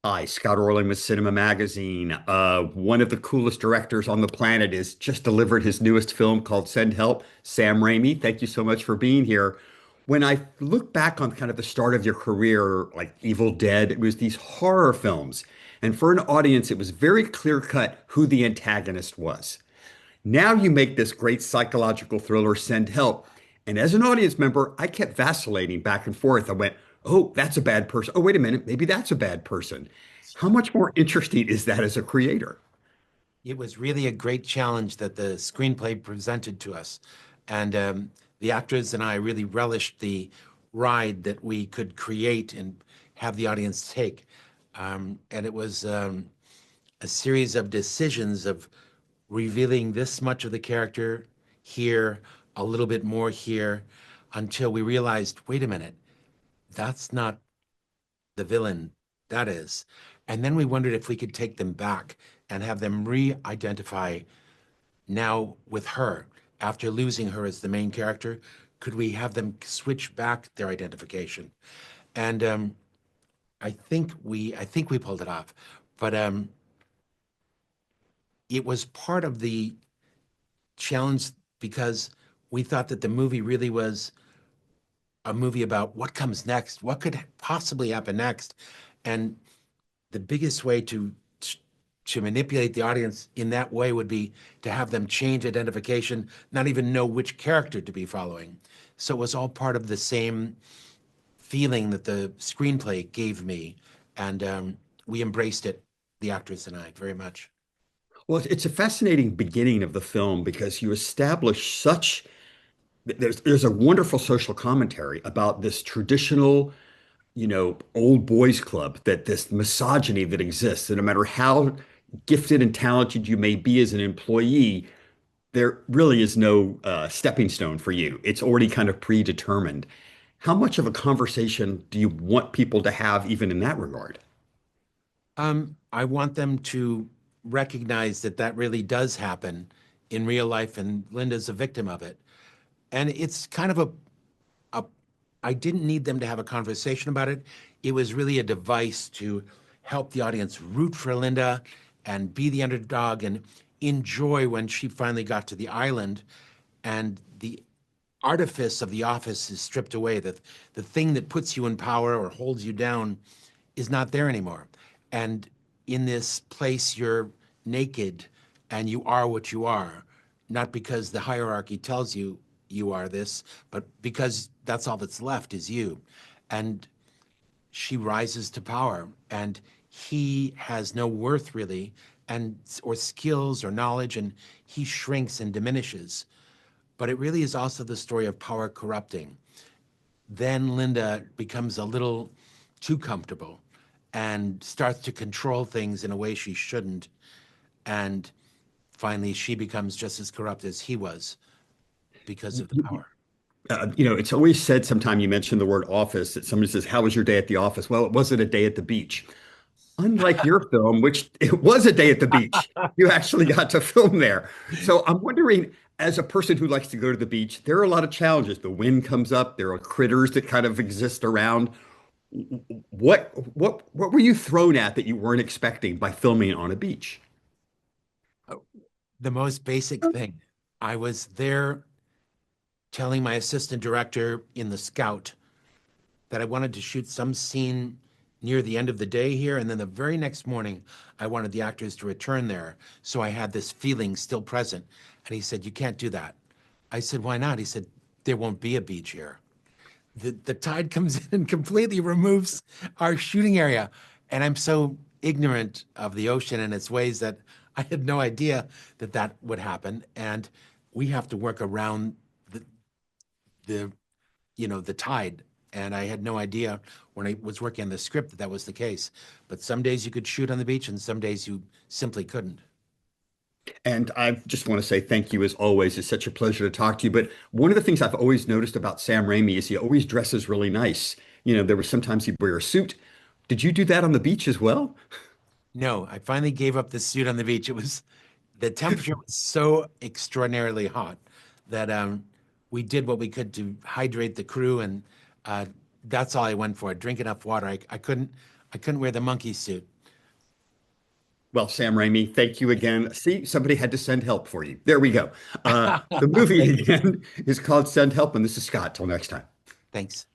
Hi, Scott Orling with Cinema Magazine. One of the coolest directors on the planet has just delivered his newest film called Send Help, Sam Raimi. Thank you so much for being here. When I look back on kind of the start of your career, like Evil Dead, it was these horror films. And for an audience, it was very clear cut who the antagonist was. Now you make this great psychological thriller, Send Help. And as an audience member, I kept vacillating back and forth. I went, oh, that's a bad person. Oh, wait a minute. Maybe that's a bad person. How much more interesting is that as a creator? It was really a great challenge that the screenplay presented to us. And the actors and I really relished the ride that we could create and have the audience take. And it was a series of decisions of revealing this much of the character here, a little bit more here, until we realized, wait a minute, that's not the villain, that is. And then we wondered if we could take them back and have them re-identify now with her. After losing her as the main character, could we have them switch back their identification? And I think we pulled it off. But it was part of the challenge because we thought that the movie really was a movie about what comes next, what could possibly happen next. And the biggest way to manipulate the audience in that way would be to have them change identification, not even know which character to be following. So it was all part of the same feeling that the screenplay gave me, and we embraced it, the actors and I, very much. Well, it's a fascinating beginning of the film because you establish such there's a wonderful social commentary about this traditional, old boys club, that this misogyny that exists, and no matter how gifted and talented you may be as an employee, there really is no stepping stone for you. It's already kind of predetermined. How much of a conversation do you want people to have, even in that regard? I want them to recognize that that really does happen in real life, and Linda's a victim of it. And it's kind of a I didn't need them to have a conversation about it. It was really a device to help the audience root for Linda and be the underdog and enjoy when she finally got to the island and the artifice of the office is stripped away. That the thing that puts you in power or holds you down is not there anymore. And in this place, you're naked and you are what you are, not because the hierarchy tells you you are this, but because that's all that's left is you. And she rises to power and he has no worth really and or skills or knowledge and he shrinks and diminishes. But it really is also the story of power corrupting. Then Linda becomes a little too comfortable and starts to control things in a way she shouldn't. And finally, she becomes just as corrupt as he was because of the power. It's always said, sometime you mention the word office, that somebody says, how was your day at the office? Well, it wasn't a day at the beach. Unlike your film, which it was a day at the beach, you actually got to film there. So I'm wondering, as a person who likes to go to the beach, there are a lot of challenges. The wind comes up, there are critters that kind of exist around. What were you thrown at that you weren't expecting by filming on a beach? The most basic thing. I was there telling my assistant director in the scout that I wanted to shoot some scene near the end of the day here. And then the very next morning, I wanted the actors to return there. So I had this feeling still present. And he said, you can't do that. I said, why not? He said, there won't be a beach here. The tide comes in and completely removes our shooting area. And I'm so ignorant of the ocean and its ways that I had no idea that that would happen. And we have to work around the the tide. And I had no idea when I was working on the script that that was the case. But some days you could shoot on the beach and some days you simply couldn't. And I just want to say thank you as always. It's such a pleasure to talk to you. But one of the things I've always noticed about Sam Raimi is he always dresses really nice. There were sometimes he'd wear a suit. Did you do that on the beach as well? No, I finally gave up the suit on the beach. The temperature was so extraordinarily hot that we did what we could to hydrate the crew, and uh, that's all I went for. Drink enough water. I couldn't wear the monkey suit. Well, Sam Raimi, thank you again. See, somebody had to send help for you. There we go. The movie Thank you. again is called Send Help, and this is Scott. Till next time. Thanks.